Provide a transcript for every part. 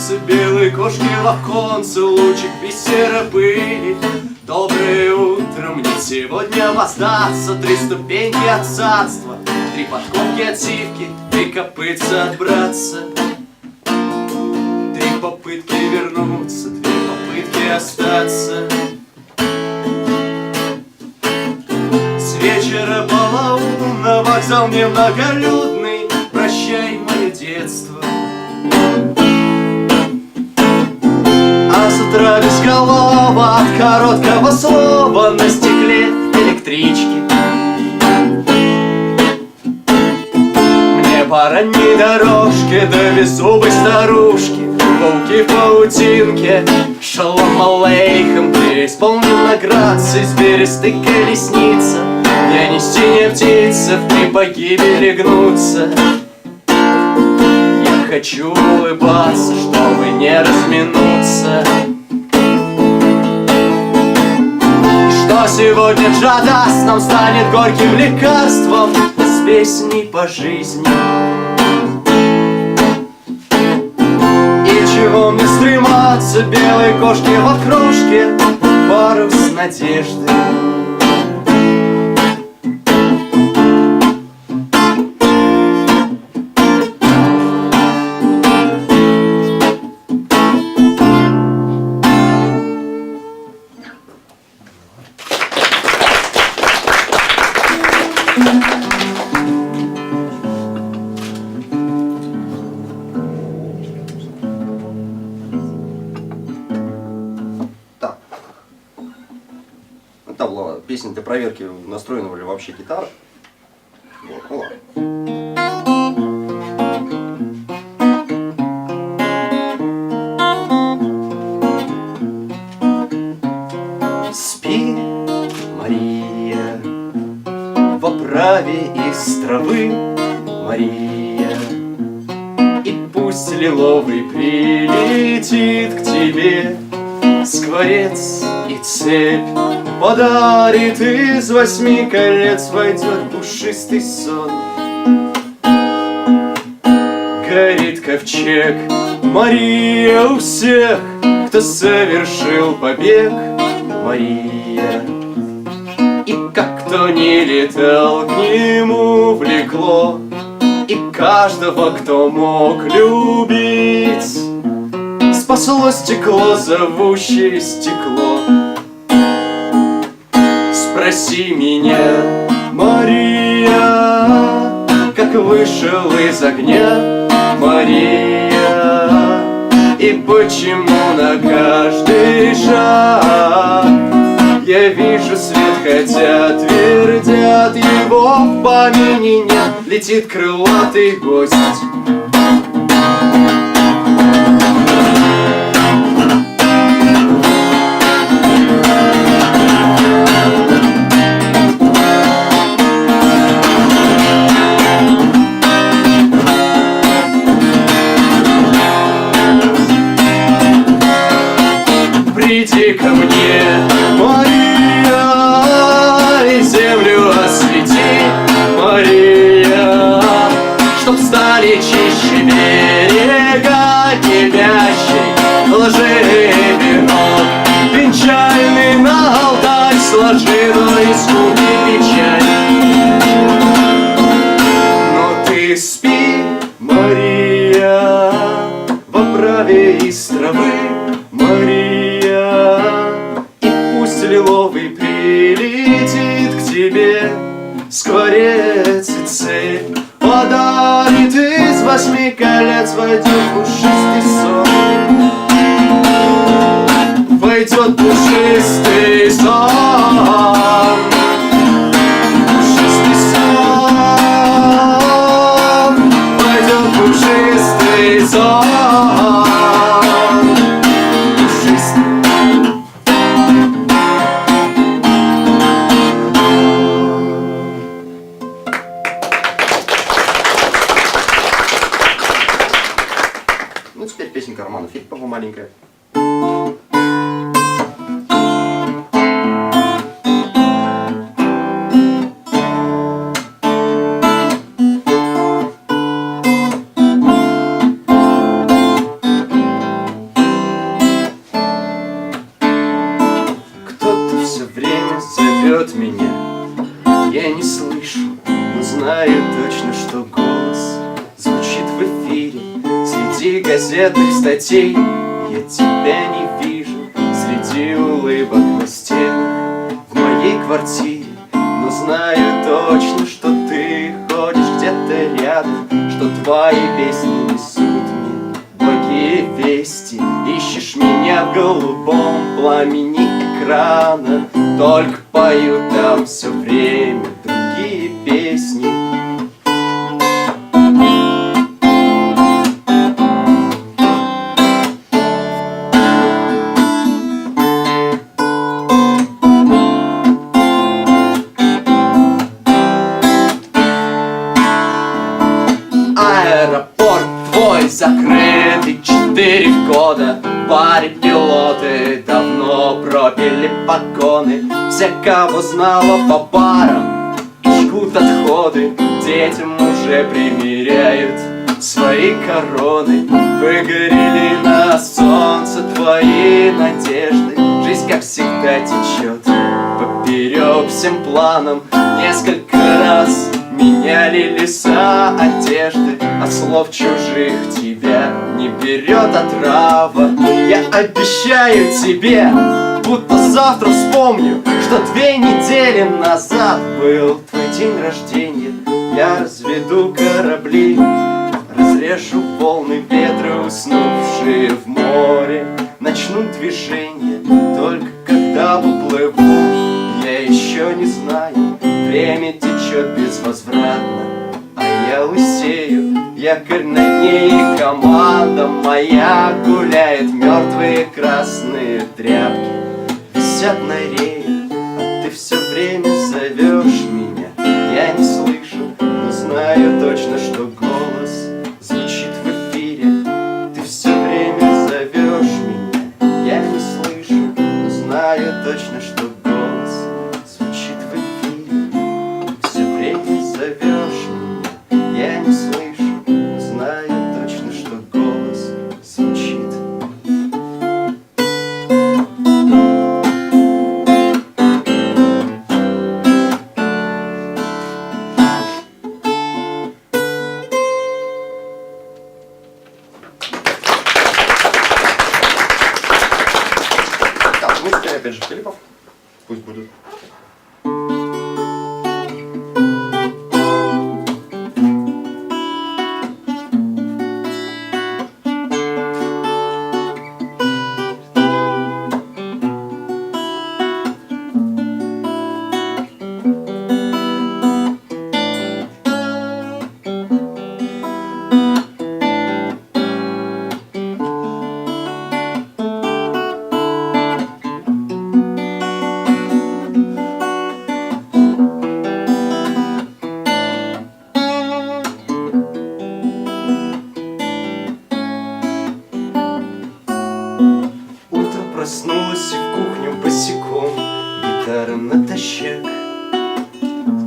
стрематься, белой кошки в оконце, лучик бисера пыли. Доброе утро, мне сегодня воздастся 3 ступеньки от царства, 3 подковки от сивки, 3 копытца от братца, 3 попытки вернуться, 2 попытки остаться. С вечера полоумно, вокзал немноголюдный, прощай, мое детство. А с утра без голова от короткого слова на стекле электрички. Мне по ранней дорожке до беззубой старушки, пауки в паутинке, шалом алейхам, преисполнен на грации, с берестой колесница. Я не синяя птица, в 3 погибели гнуться. Я хочу улыбаться, чтобы не разминуться. Что сегодня джадас нам станет горьким лекарством с песней по жизни. И чего мне стрематься, белой кошке в окружке, парус надежды. Там была песня для проверки, настроена ли вообще гитара. Вот, ну ладно. Спи, Мария, в оправе из травы, Мария, и пусть лиловый прилетит к тебе скворец и цепь подарит, из 8 колец войдет пушистый сон. Горит ковчег, Мария, у всех, кто совершил побег, Мария. И как кто не летал, к нему влекло, и каждого, кто мог любить, спасло стекло, зовущее стекло. Спроси меня, Мария, как вышел из огня, Мария, и почему на каждый шаг я вижу свет, хотя твердят, его в помине нет. Летит крылатый гость. Приди ко мне, Мария, и землю освети, Мария, чтоб стали чище берега кипящей. Ложи венок венчальный на алтарь, сложи, но искупи печаль. Но ты спи, Мария, в оправе из травы, Мария, и пусть лиловый прилетит к тебе скворец и цепь подарит, из 8 колец войдет пушистый сон. Войдет пушистый сон, пушистый сон, войдет пушистый сон. Ну, теперь песенка Романа Филиппова маленькая. среди газетных статей. Я тебя не вижу среди улыбок на стенах в моей квартире, но знаю точно, что ты ходишь где-то рядом, что твои песни несут мне благие вести. Ищешь меня в голубом пламени экрана, только пою там все время другие песни. Аэропорт твой закрытый 4 года. Паре пилоты давно пропили погоны. Все, кого знала по парам, жгут отходы. Детям уже примеряют свои короны. Выгорели на солнце твои надежды. Жизнь, как всегда, течет поперек всем планам. Несколько раз меняли леса одежды, от слов чужих тебя не берет отрава. Я обещаю тебе, будто завтра вспомню, что 2 недели назад был твой день рождения. Я разведу корабли, разрешу волны ветра, уснувшие в море начнут движение. Только когда уплыву, я еще не знаю. Время течет безвозвратно, а я лысею. Якорь на дне, и команда моя гуляет. Мертвые красные тряпки висят на рее, а ты все время зовешь меня. Я не слышу, но знаю точно, что голос звучит в эфире. Ты все время зовешь меня. Я не слышу, но знаю точно, что голос звучит в эфире. Все время зовешь меня. Я не слышу, но знаю точно, что голос звучит. Так, музыка, опять же, клипов. Пусть будут. Проснулась и в кухню босиком, гитара натощак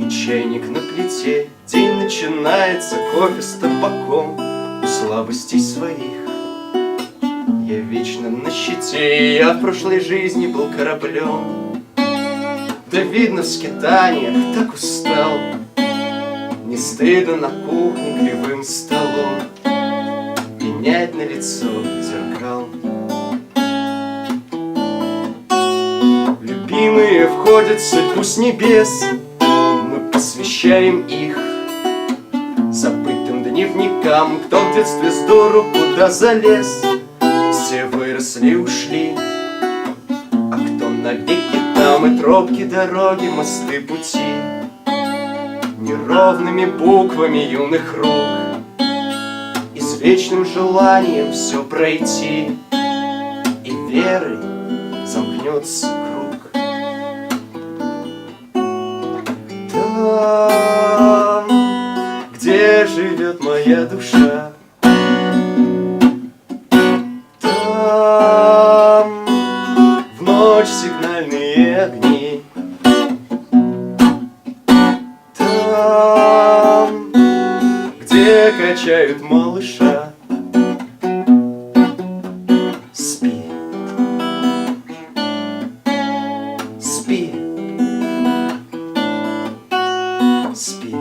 и чайник на плите. День начинается, кофе с табаком. У слабостей своих я вечно на щите. Я в прошлой жизни был кораблем, да видно в скитаниях так устал. Не стыдно на кухне кривым столом пенять на лицо зеркал. Любимые входят в судьбу с небес, мы посвящаем их забытым дневникам. Кто в детстве с дуру куда залез, все выросли, ушли, а кто навеки там. И тропки, дороги, мосты, пути неровными буквами юных рук, и с вечным желанием все пройти, и верой замкнется круг. Там, где живет моя душа, там в ночь сигнальные огни, там, где качают малыша. Спи, спи, спи.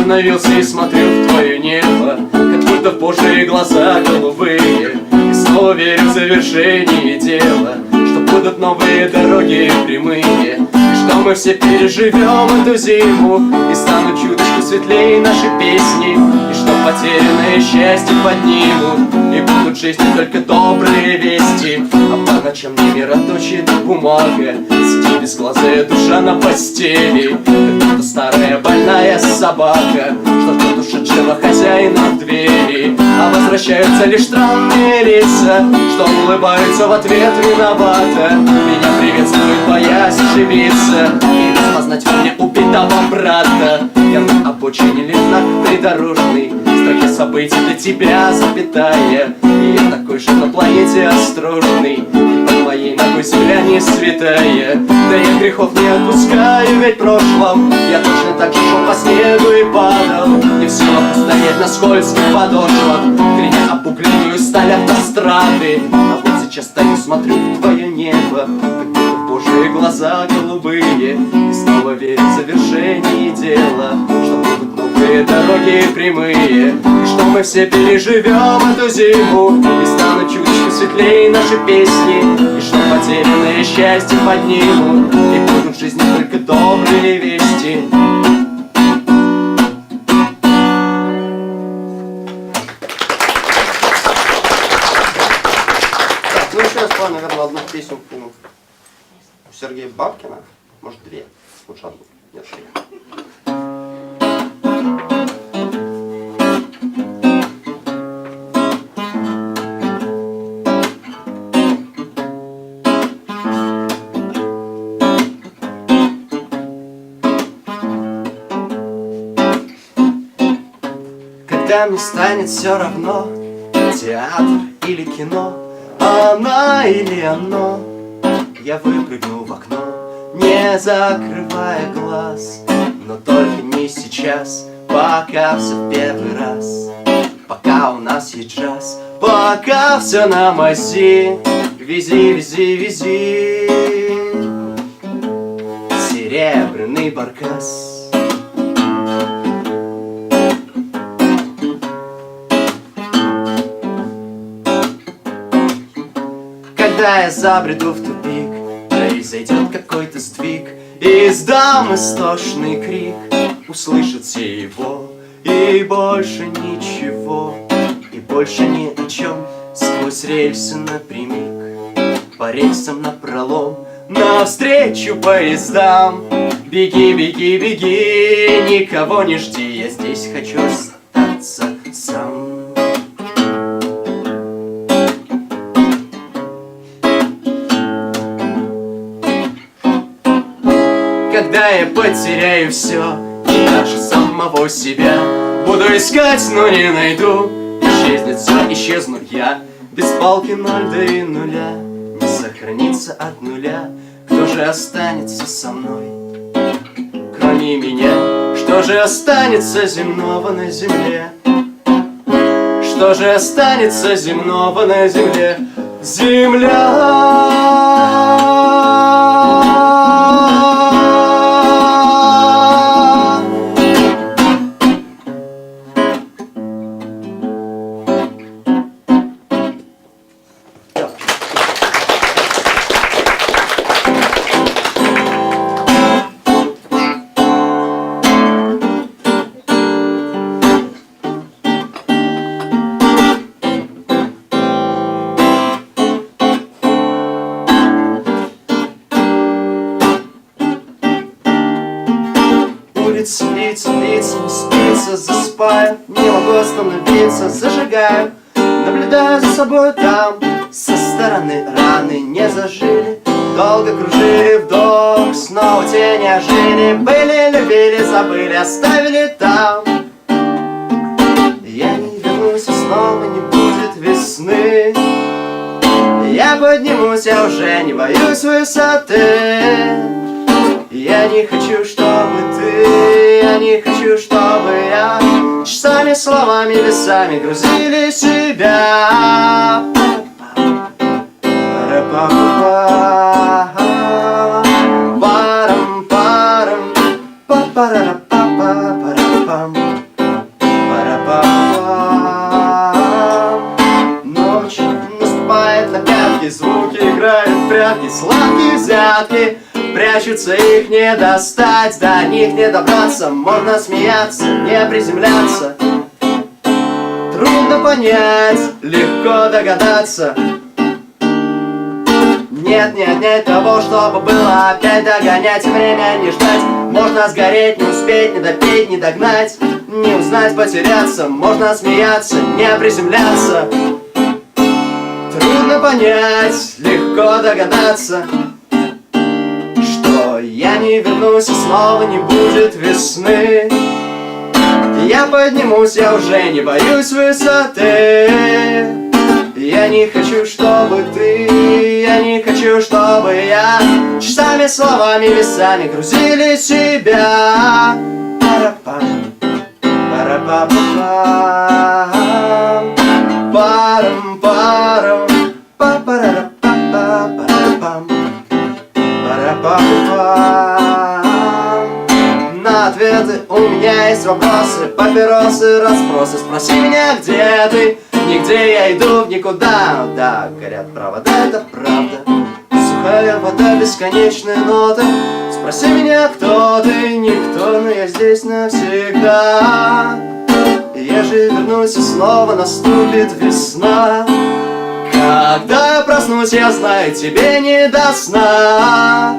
остановился и смотрю в твое небо, как будто в Божьи глаза голубые. И снова верю в завершение дела, что будут новые дороги прямые, и что мы все переживем эту зиму, и станут чуточку светлее наши песни, и что потерянное счастье поднимут, и будут в жизни только добрые вести. А по ночам не мироточит бумага, сидит бесглазая душа на постели, как будто старая больная собака, что ждет ушедшего хозяина в двери. А возвращаются лишь странные лица, что улыбаются в ответ виновата. Меня приветствует, боясь ошибиться и распознать во мне убитого брата. Я на обочине лишь знак придорожный, в строке событий для тебя запятая. И я такой же на планете осторожный, и под моей ногой земля не святая. Да я грехов не отпускаю, ведь в прошлом я точно так же шел по снегу и падал, не в силах устоять на скользких подошвах, креня обугленную сталь автострады. А вот сейчас стою, смотрю в твое небо, как будто в Божьи глаза голубые, и снова верю в завершение дела, что будут новые дороги прямые, и что мы все переживем эту зиму, и станут чуточку светлее наши песни, и что потерянное счастье поднимут, и будут в жизни только добрые вести. Так, ну еще я спою, наверное, одну песню у Сергея Бабкина. Может, две. Лучше одну. Нет, три. Когда мне станет все равно, театр или кино, она или оно, я выпрыгну в окно, не закрывая глаз. Но только не сейчас, пока все в первый раз, пока у нас есть джаз, пока все на мази. Вези, вези, вези серебряный баркас. Когда я забреду в тупик, произойдет какой-то сдвиг, и издам истошный крик, услышат все его, и больше ничего, и больше ни о чем. Сквозь рельсы напрямик, по рельсам напролом, навстречу поездам. Беги, беги, беги, никого не жди, я здесь хочу остаться сам. Когда я потеряю все, и даже самого себя, буду искать, но не найду. Исчезнет все, исчезну я, без палки ноль да и нуля. Не сохранится от нуля, кто же останется со мной, кроме меня? Что же останется земного на земле? Что же останется земного на земле? Земля! Лица, не спится, засыпаю, не могу остановиться, зажигаю, наблюдаю за собой там, со стороны раны не зажили, долго кружили вдох, снова тени ожили, были, любили, забыли, оставили там. Я не вернусь, и снова не будет весны, я поднимусь, я уже не боюсь высоты. Я не хочу, чтобы ты, я не хочу, чтобы я часами, словами, весами грузили себя. Парам-парам, па-парам-па-па-парам-пам. порядке, сладкие взятки прячутся, их не достать, до них не добраться. Можно смеяться, не приземляться. Трудно понять, легко догадаться. Нет того, чтобы было опять догонять. Время не ждать, можно сгореть, не успеть, не допеть, не догнать. Не узнать, потеряться, можно смеяться, не приземляться. Трудно понять, легко догадаться, что я не вернусь и снова не будет весны. Я поднимусь, я уже не боюсь высоты. Я не хочу, чтобы ты, я не хочу, чтобы я часами, словами, весами грузили себя. Парапам, парапапапам, парам, парам, парапапапам, парапапапам. На ответы у меня есть вопросы, папиросы, расспросы. Спроси меня, где ты? Нигде я иду в никуда. Да, горят провода, это правда. Сухая вода, бесконечные ноты. Спроси меня, кто ты? Никто, но я здесь навсегда. Я же вернусь, и снова наступит весна. Когда я проснусь, я знаю, тебе не до сна.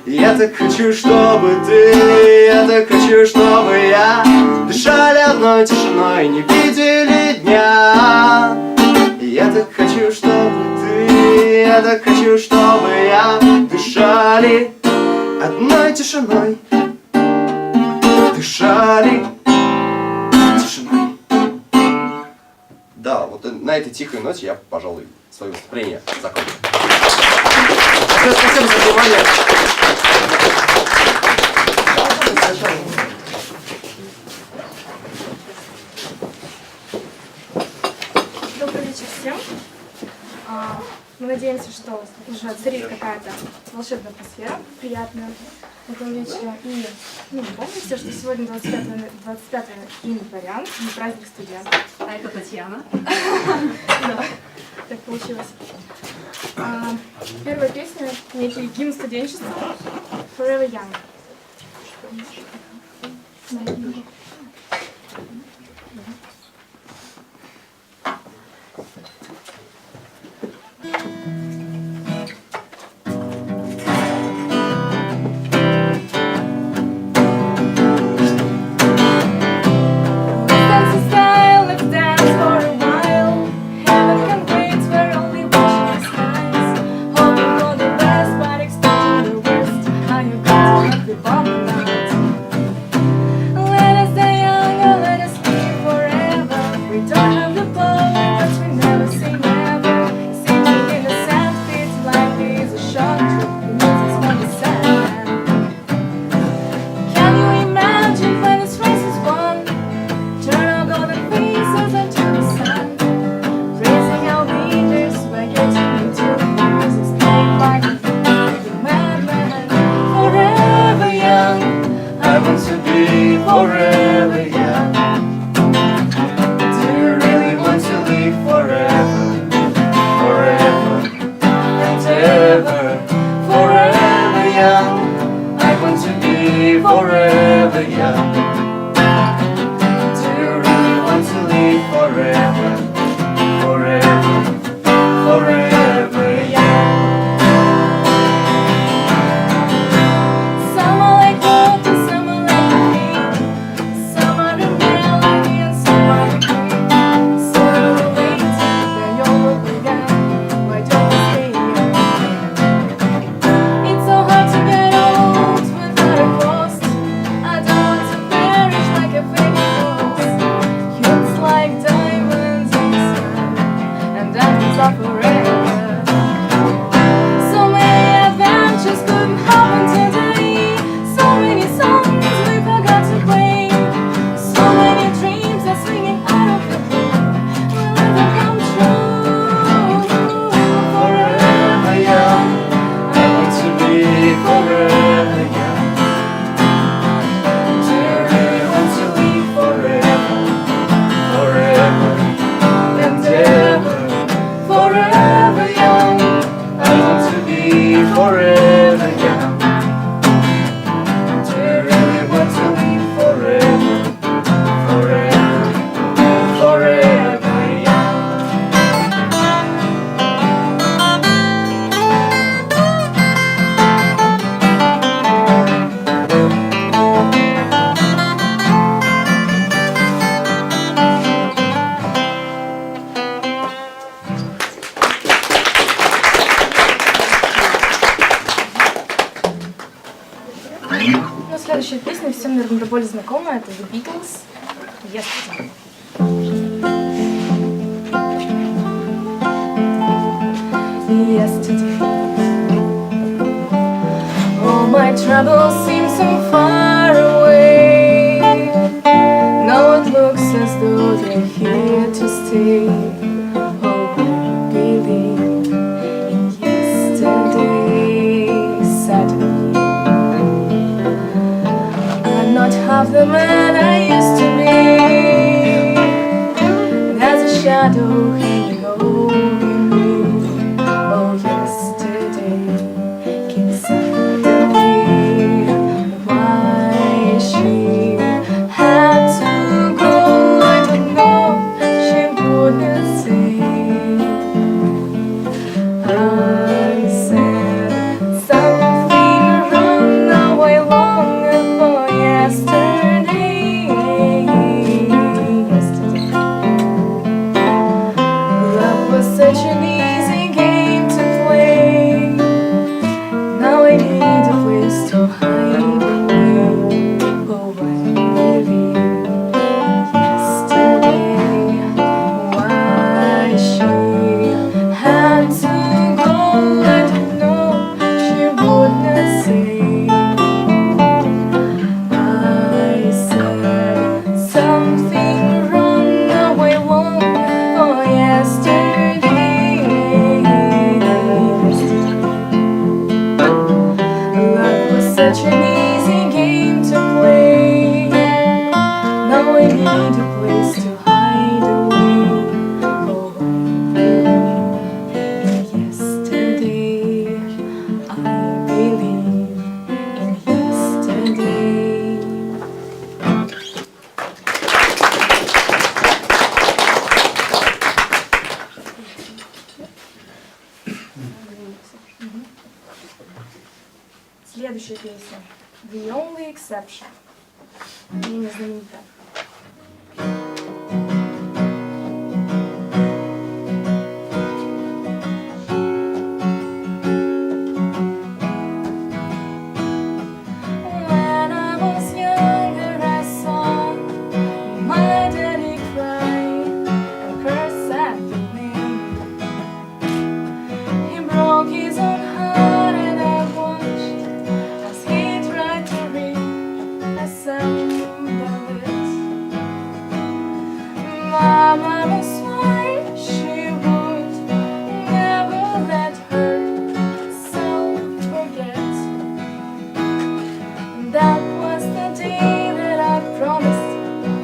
Я так хочу, чтобы ты, я так хочу, чтобы я дышали одной тишиной, не видели дня. Я так хочу, чтобы ты, я так хочу, чтобы я дышали одной тишиной, дышали тишиной. Да, вот на этой тихой ноте я, пожалуй, свое выступление закончу. Спасибо за внимание. Добрый вечер всем. Мы надеемся, что уже царит какая-то волшебная атмосфера, приятная в этом вечере. И помните, что сегодня 25 января, праздник студентов. А это Татьяна. Да, так получилось. Первая песня — некий гимн студенчества «Forever Young». Let us stay более знакомая, это The Beatles, Yesterday. Yesterday, all my troubles seem so far away. Now it looks as though they're here to stay. Oh, I believe in yesterday, Saturday. I'm not half the man I used to be. There's a shadow hanging over me. Oh, yesterday came suddenly. Why she had to go, I don't know. She wouldn't say. I said something wrong. Now I long for yesterday. Yesterday, love was such an easy game to play. Now I need a place to hide away. Oh, I believe yesterday. Why she had to go, I don't know. She would not say. I said something wrong. Now I long for yesterday. Love was such an easy game to play. Now I need a place to hide away. Oh, I believe in yesterday. I believe in yesterday. Следующая песня The Only Exception. Менее знаменитая. When I was younger, I saw my daddy cry and curse at the wind. He broke his own heart, and I watched as he tried to read a symbolism. My mama swore she would never let herself forget. That was the day that I promised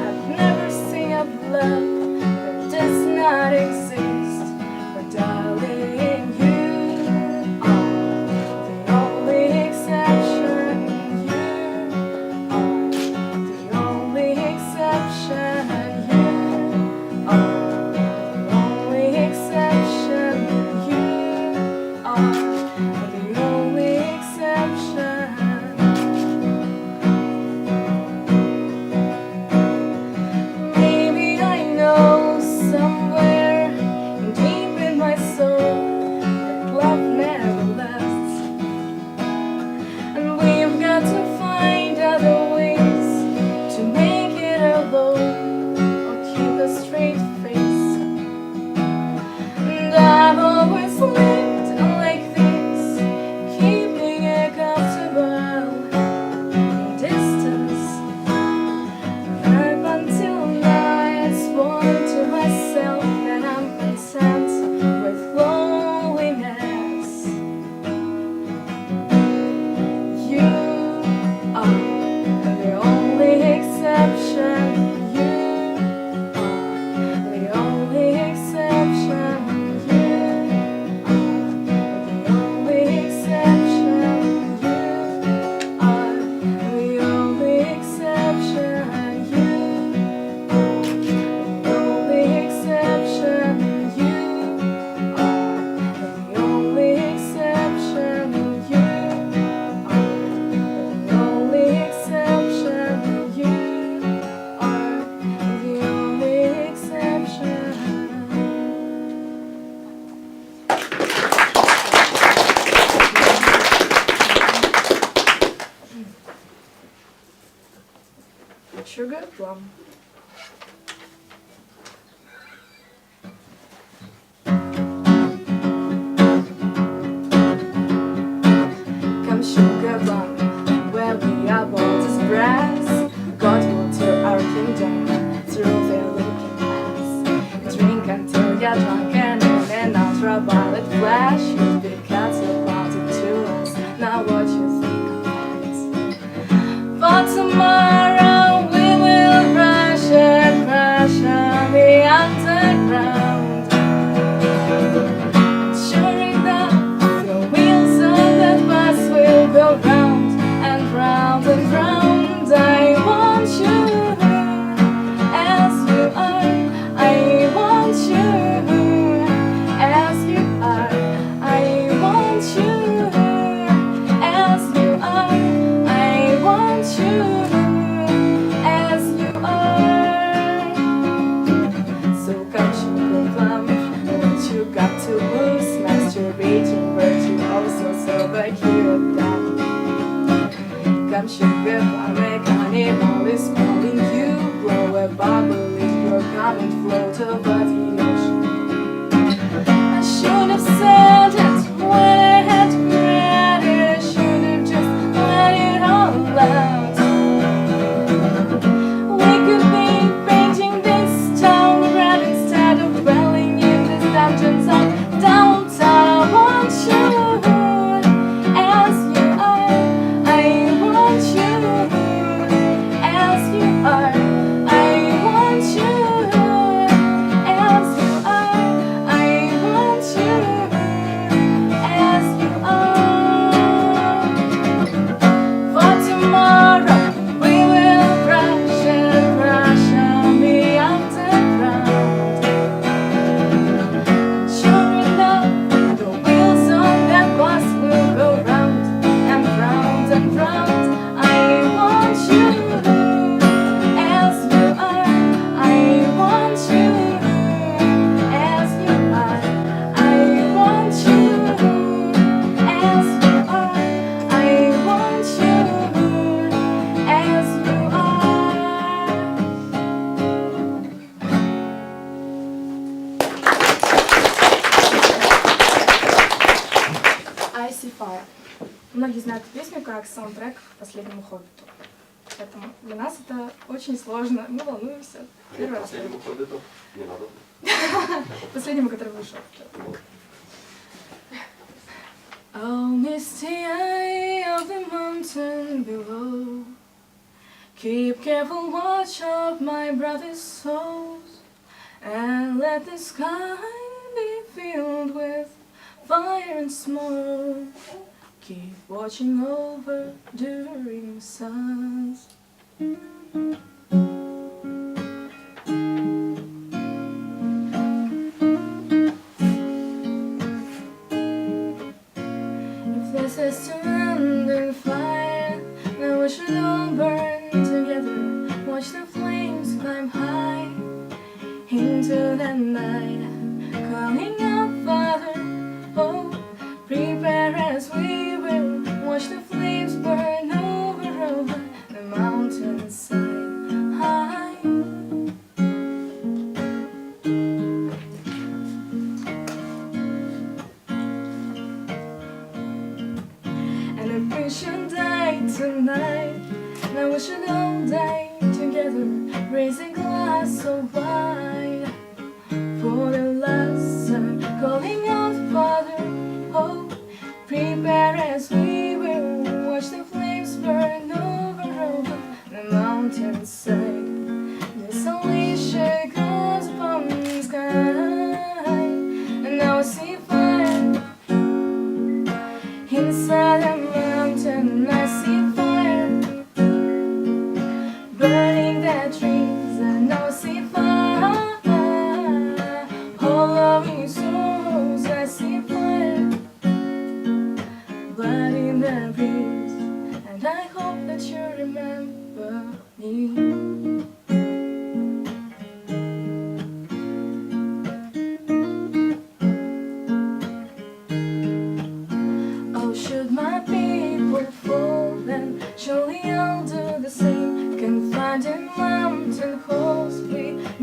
I'd never sing of love that does not exist. But darling, you are the only exception. You are the only exception. You are вам. Come sugar plum, where we are bold as brass. God will tear our kingdom through their looking glass. Drink until you're drunk and in an ultraviolet flash. You'll be catapulted to us. Now what you think about it? For tomorrow we will rush and crash on the underground. Sure enough, the wheels of that bus will go round and round and round. I want you as you are. I want you as you are. I want you as you are. I want you as you are. So come sugar plum, what you got to lose? Masturbate your virtue, also sober cure that. Come sugar plum, a carnival is calling you. Blow a bubble if you're coming, float over the ocean. I should have said it when I had read it. I should have just let it all out. We could be painting this town red instead of dwelling in these dungeons of downtown. I want you as you are. I want you as you are. I want you as you are. I want you as you are. For tomorrow we will crash and crash on the underground. Sure enough, the wheels on that bus will go round and round and round. I want you as you are. I want you as you are. I want you as you are. I want you as you are. I See Fire. Многие знают эту песню как саундтрек к последнему «Хоббиту». Поэтому для нас это очень сложно. Мы волнуемся. Первый раз. Последнему хоббиту не надо. Последнему, который вышел. Oh, misty eye of the mountain below, keep careful watch of my brother's souls, and let the sky be filled with fire and smoke. Keep watching over during suns. If this is to end in fire, then we should all burn together. Watch the flames climb high into the night, calling out, Father, oh, prepare as we will. Watch the flames burn over the mountainside high. And if we should die tonight, then we should all die together. Raise a glass so wide for the last time, calling out, Father, oh, prepare as we will. Watch the flames burn over the mountainside. Desolation comes upon the sky, and now I see fire inside the mountain. I see fire burning the trees, and now I see fire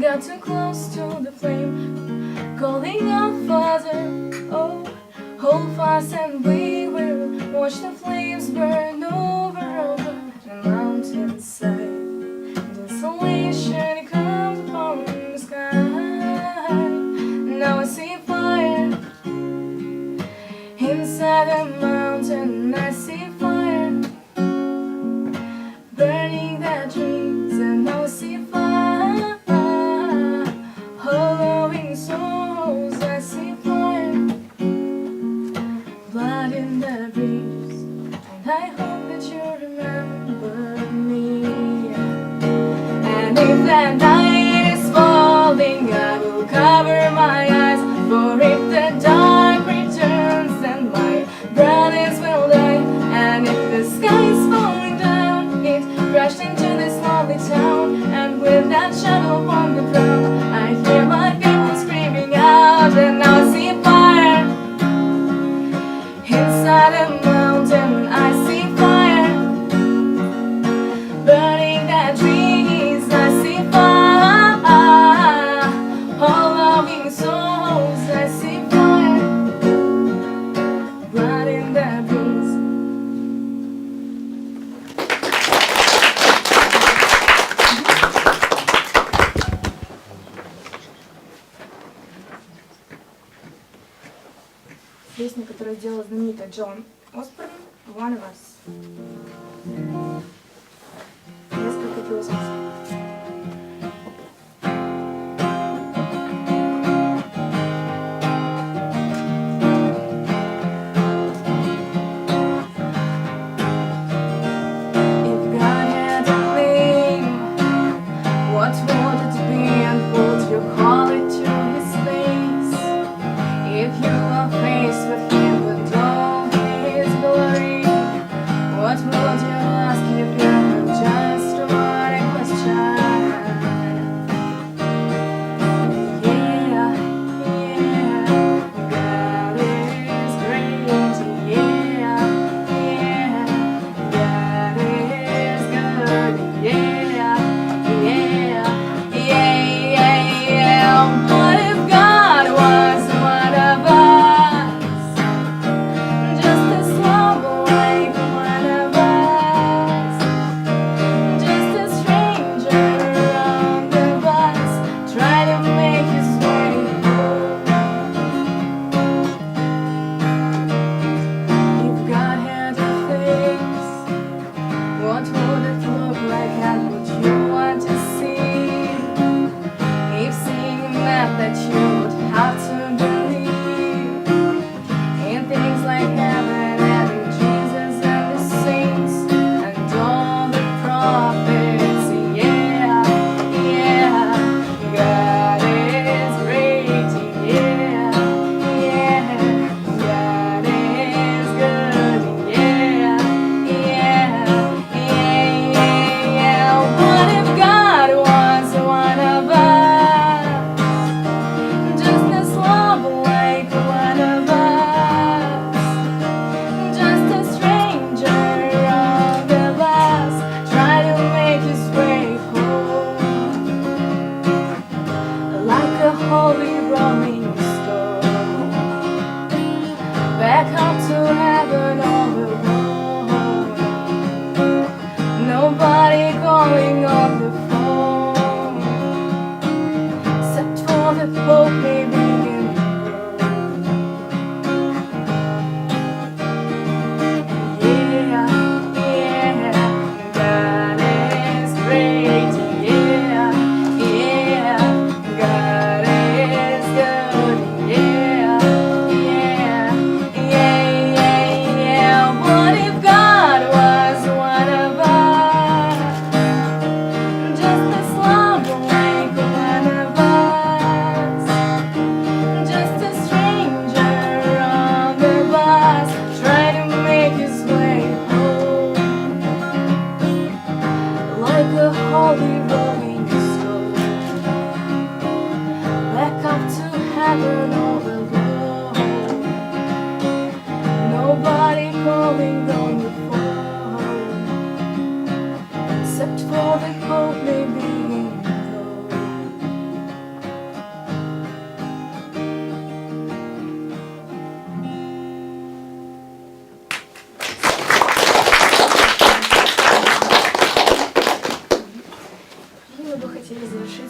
got too close to the flame, calling out Father, oh, hold fast and we will watch the flames burn over the mountainside. Desolation comes upon the sky. Now I see fire inside the mountain. I see fire burning their dreams, and now I see fire hollowing souls. I see fire, blood in their breeze, and I hope that you remember me. And if that night is falling, I will cover my eyes, for if the dark returns, then my brothers will die. And if the sky is falling down, it crashed into this lovely town, and with that shadow upon the ground, I hear my people screaming out. And now I see fire inside a mountain. I see fire burning their trees. I see fire hollowing souls. I see fire blood in their breeze. Песня, которую сделала знаменитый Джон Осборн, One of Us. Несколько философских. If God had a name, what would it be, and would you call it to his face? If you were faced with him and all his glory, what would you ask if you were just one question? Yeah, yeah, God is great. Yeah, yeah, God is good. Yeah, yeah, yeah, yeah. What if God was one of us? Just a slow like one of us. Just a stranger on the bus, trying to make his way home. If God had a face, what would it look like, and would you want to see? If seeing meant that you would have to believe in things like heaven and in Jesus and the saints and all the prophets. Yeah, yeah, God is great. Yeah, yeah, God is good. Yeah, yeah, yeah, yeah. What if God was one of us?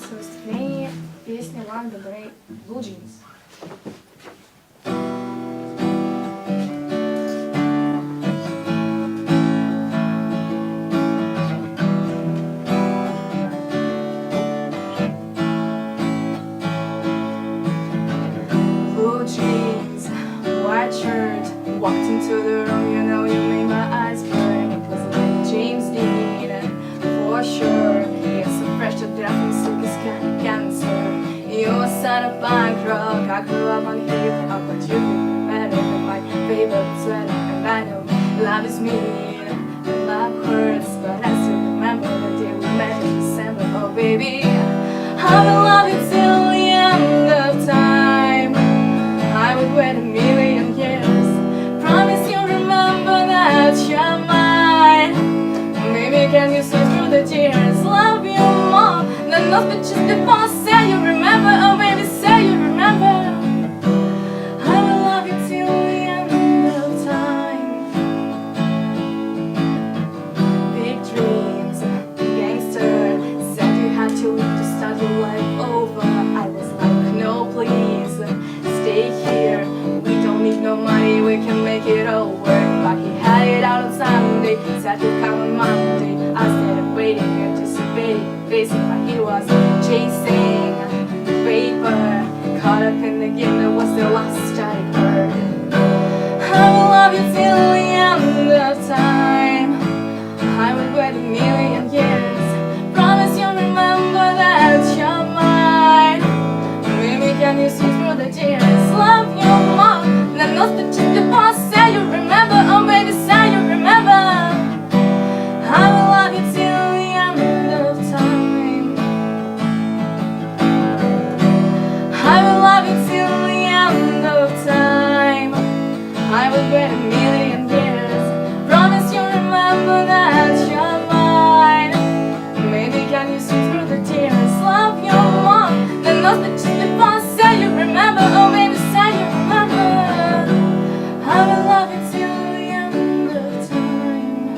в выступлении песни One the Brave Blue Jeans. Blue jeans, white shirt, walked into the room, you know you made my eyes burn. It was like James Dean, for sure. Yes, so fresh to death and sick as cancer. You were son of punk rock, I grew up on hip hop, but you did better than my favorite sweater. And I know love is mean, and love hurts, but I still remember the day we met in December. Oh baby, I will love you till the end of time. I would wait 1,000,000 years. Promise you remember that you're mine. Baby, can you see through the tears? Love you more than those bitches before. Say you remember, oh baby, say you remember. I will love you till the end of time. Big dreams, gangster, said you had to leave to start your life over. I was like, no please, stay here. We don't need no money, we can make it all work. But he had it out on Sunday, said he'd come on Monday. I started waiting, anticipating, facing what he was chasing. Paper, caught up in the game, that was the last I heard. I will love you till the end of time. I would wait 1,000,000 years. Promise you'll remember that you're mine. Baby, can you see through the tears? Love you more than those bitches before. Say you remember, oh baby, say you remember. I will love you till the end of time. I will love you till the end of time. I would wait 1,000,000 years. Promise you remember that you're mine. Maybe can you see through the tears? Love you more than those bitches before. Say you remember, oh baby, say you remember. I will love you till the end of time.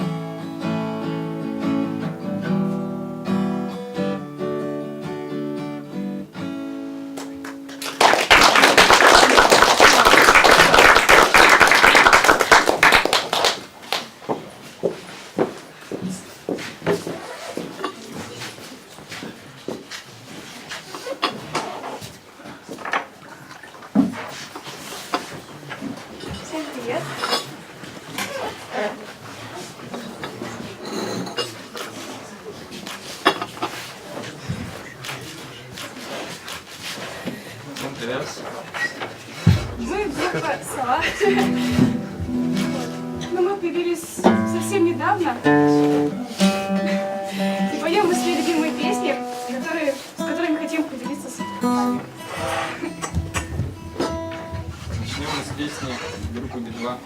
Всем привет! Мы группа «Стал». Но мы появились совсем недавно. И поем мы свои любимые песни, с которыми хотим поделиться с вами. Начнем мы с песни группы Би-2.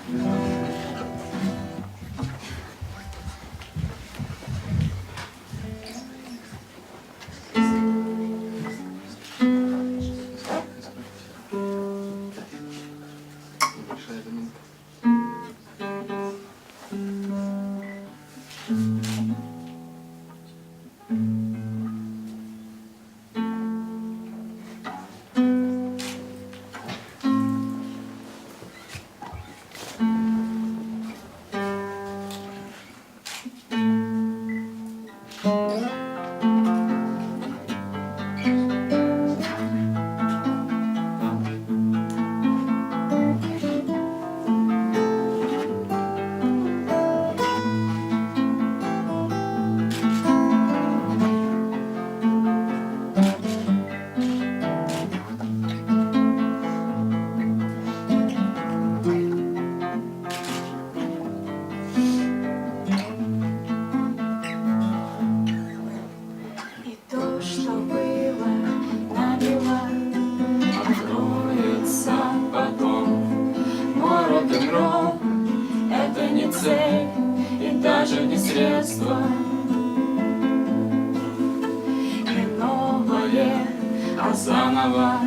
Заново,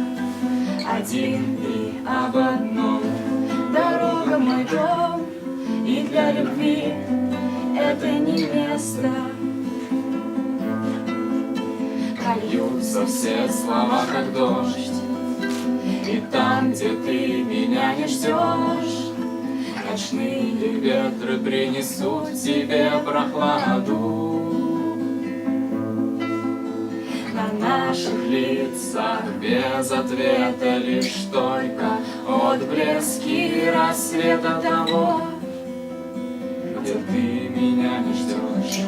один и об одном. Дорога мой дом, и для любви это не место. Льются все слова, как дождь. И там, где ты меня не ждешь, ночные ветры принесут тебе прохладу. На наших лицах без ответа лишь только отблески рассвета того, где ты меня не ждешь.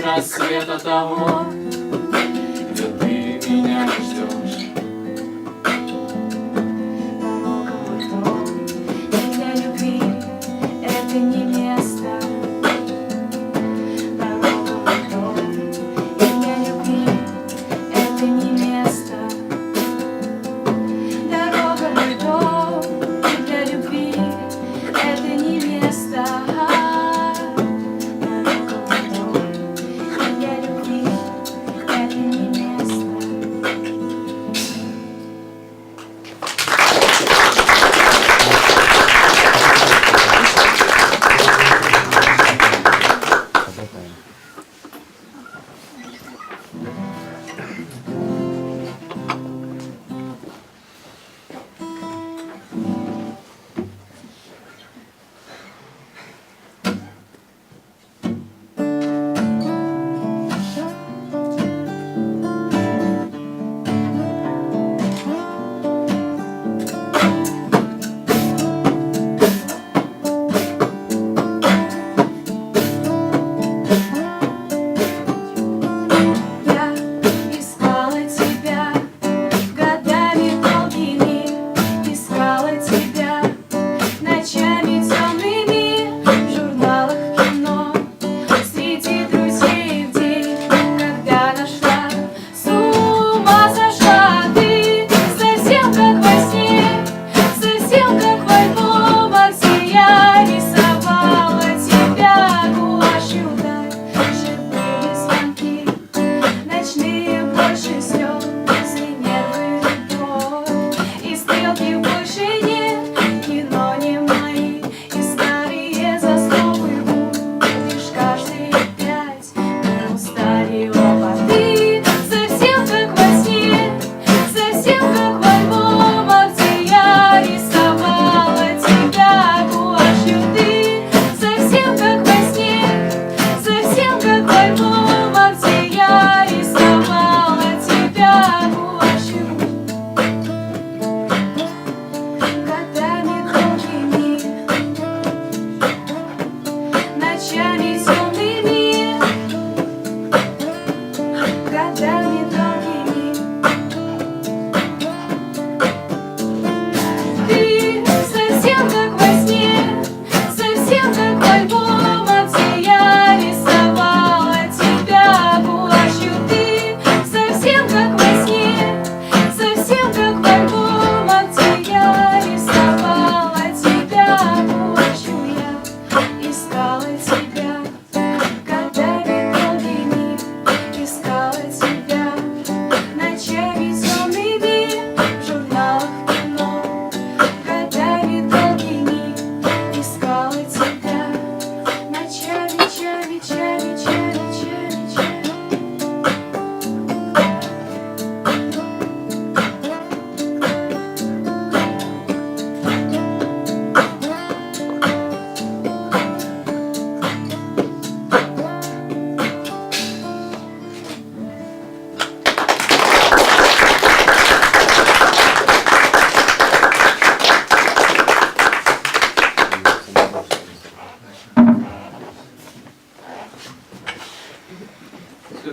Рассвета того, где ты меня не ждешь. Дорога в дом, и для любви это не место. Дорога в дом, и для любви это не место. Дорога в дом, и для любви это не место.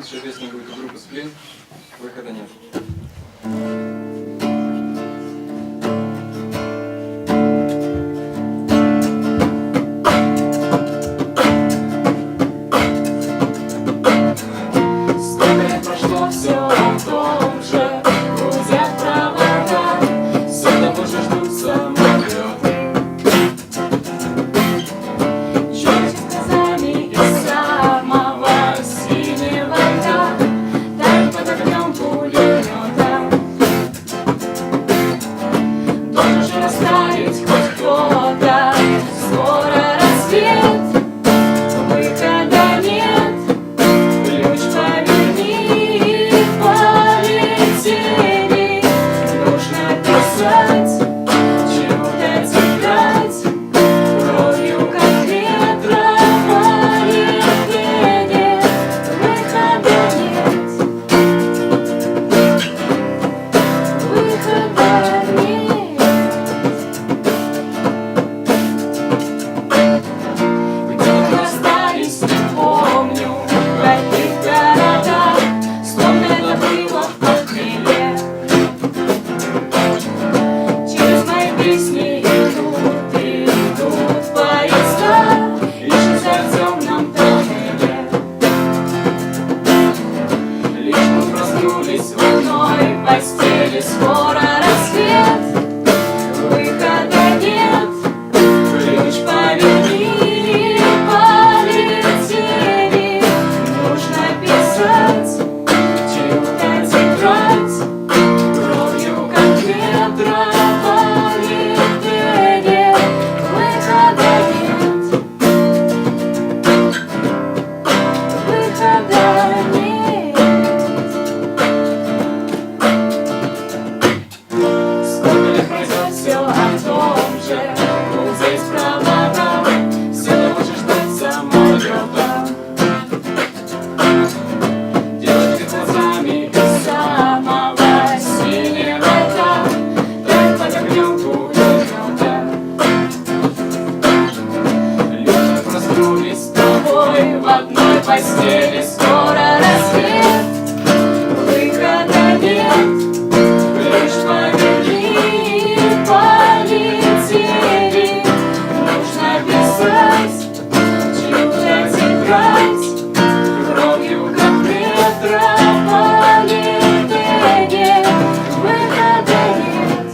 Следующая песня будет у группы «Сплин». Выхода нет. Сколько лет прошло, все о том же, гудят провода, все того же ждут самолеты. Чудит глазами из самого синего льда, тают под огнем пулемета. Должен же растаять хоть кто-то, скоро рассвет, выхода нет. Ключ поверни, полетели. Нужно писать, чего-то текать, кровью как ветровое пение. Выхода нет, выхода нет. Где мы расстались, не помню, в каких городах, словно это было в похмелье. Через мои песни идут поезда, исчезая в темном тоннеле. Лишь мы проснулись в одной постели, скоро рассвет, выхода нет. Ключ поверни, полетели. Нужно писать, чего-то тетрадь, кровью как ветровое пение. Выхода нет, выхода нет. Сколько лет пройдет, все о том же, здесь провода, все того же ждать самолета. Девочка глазами из самого синего льда, тает под огнем пулемета. Люди проснулись с тобой в одной постели, скоро рассвет, выхода нет. Лишь поверни, полетели. Нужно писать, чью-то тетрадь, кровью как ветровое пение. Выхода нет, выхода нет.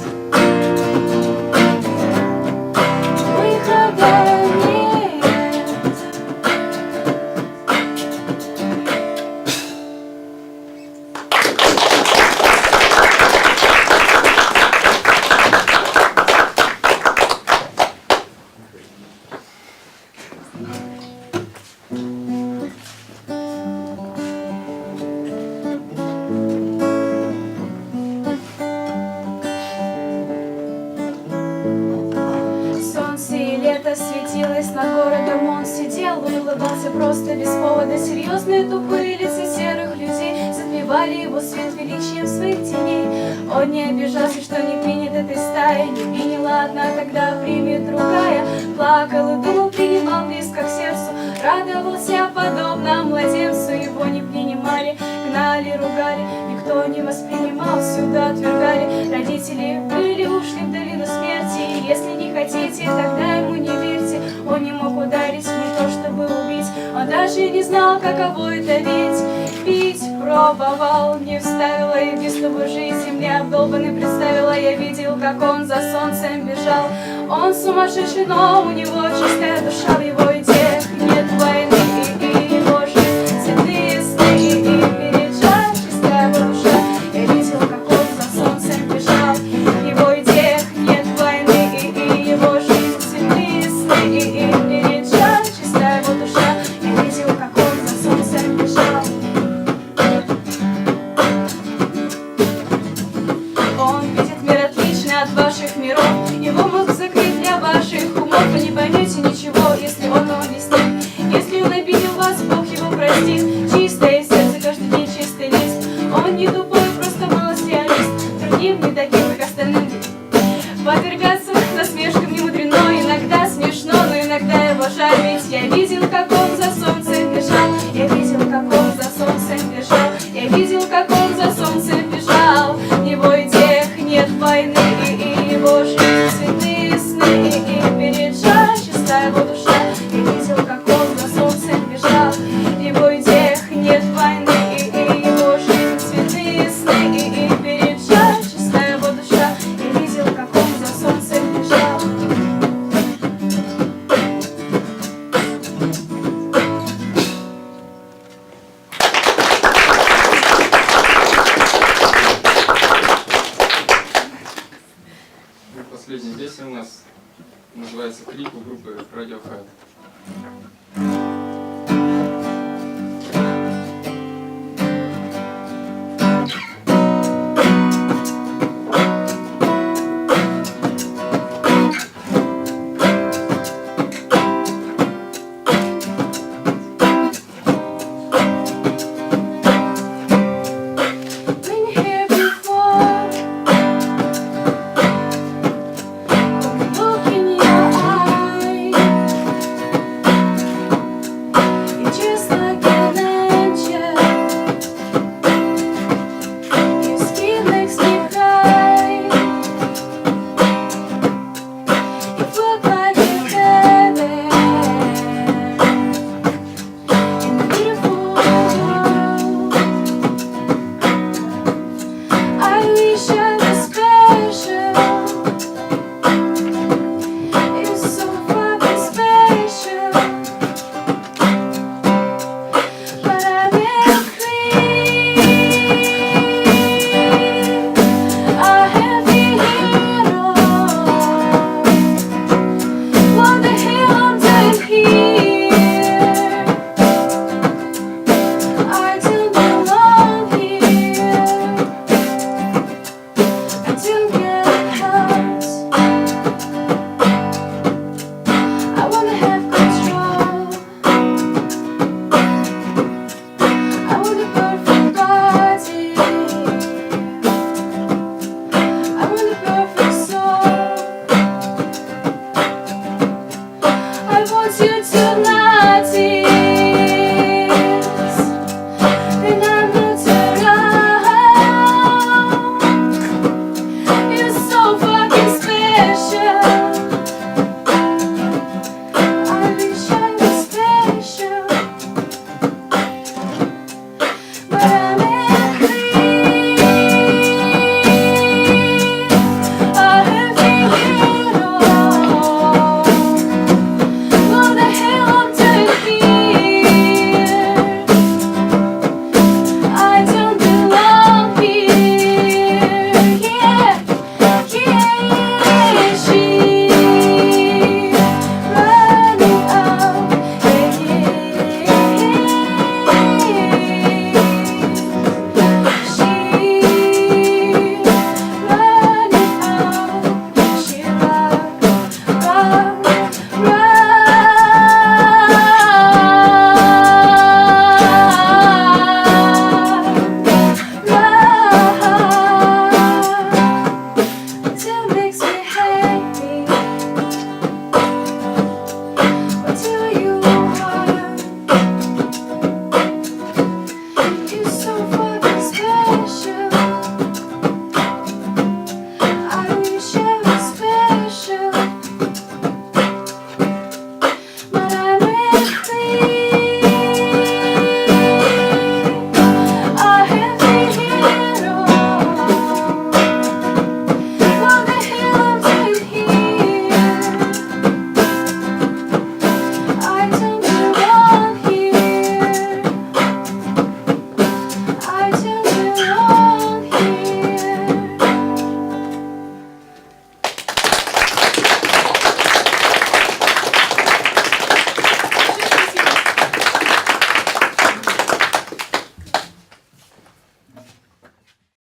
Солнце и лето светилось над городом, он сидел и улыбался просто без повода. Серьезные тупые лица серых людей затмевали его свет величием своих теней. Он не обижался, что не принят этой стаи, не приняла одна, тогда примет другая. Плакал и думал, принимал близко к сердцу, радовался подобно младенцу. Его не принимали, гнали, ругали, никто не воспринимал, сюда отвергали. Родители были, ушли в долину смерти, и если не хотите, тогда ему не верьте. Он не мог ударить, не то чтобы убить, он даже не знал, каково это ведь. Пить пробовал, не вставила и без тобой жизнь земли обдолбанный представила. Я видел, как он за солнцем бежал. Он сумасшедший, но у него чистая душа, в его идеях нет войны, и его жизнь цветные сны, и бережа чистая его душа. Я видел, как он за солнцем бежал. В его идеях нет войны, и его жизнь цветные сны, и бережа чистая его душа. Я видел, как он за солнцем бежал. Он видит мир отличный от ваших миров, его мозг закрыт для ваших умов. Вы не поймете ничего, если он вам объяснит. Если он обидел вас, Бог его простит. Чистое сердце, каждый день чистый лист. Он не тупой, просто малосреалист, другим не таким, как остальным. Подвергаться насмешкам не мудрено, иногда смешно, но иногда его жаль. Ведь я видел, как он за солнцем бежал, я видел, как он за солнцем бежал. Последняя песня у нас называется «Клип» у группы «Радио Хаб».